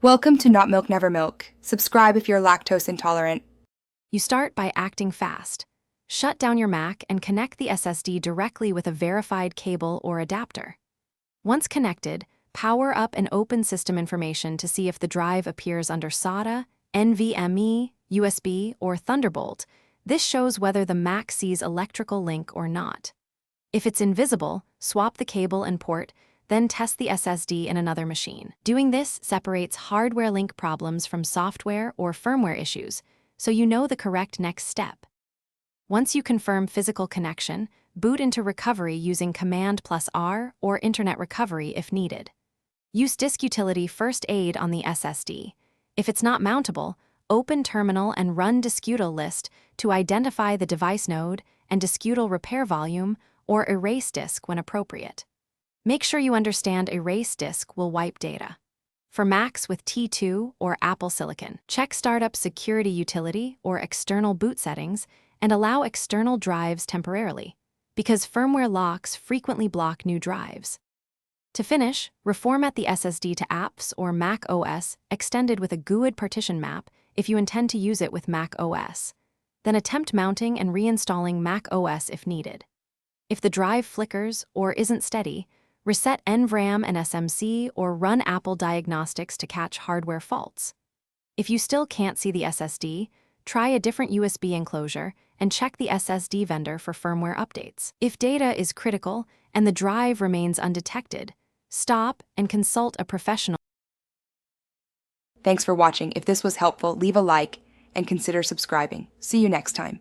Welcome to Not Milk Never Milk. Subscribe if you're lactose intolerant. You start by acting fast. Shut down your Mac and connect the SSD directly with a verified cable or adapter. Once connected, power up and open system information to see if the drive appears under SATA, NVMe, USB, or Thunderbolt. This shows whether the Mac sees electrical link or not. If it's invisible, swap the cable and port, then test the SSD in another machine. Doing this separates hardware link problems from software or firmware issues, so you know the correct next step. Once you confirm physical connection, boot into recovery using Command+R or Internet Recovery if needed. Use Disk Utility First Aid on the SSD. If it's not mountable, open Terminal and run Diskutal List to identify the device node and Diskutal repair volume or erase disk when appropriate. Make sure you understand erase disk will wipe data. For Macs with T2 or Apple Silicon, check Startup Security Utility or External Boot Settings and allow external drives temporarily, because firmware locks frequently block new drives. To finish, reformat the SSD to apps or Mac OS extended with a GUID partition map if you intend to use it with Mac OS. Then attempt mounting and reinstalling Mac OS if needed. If the drive flickers or isn't steady, reset NVRAM and SMC or run Apple Diagnostics to catch hardware faults. If you still can't see the SSD, try a different USB enclosure and check the SSD vendor for firmware updates. If data is critical and the drive remains undetected, stop and consult a professional. Thanks for watching. If this was helpful, leave a like and consider subscribing. See you next time.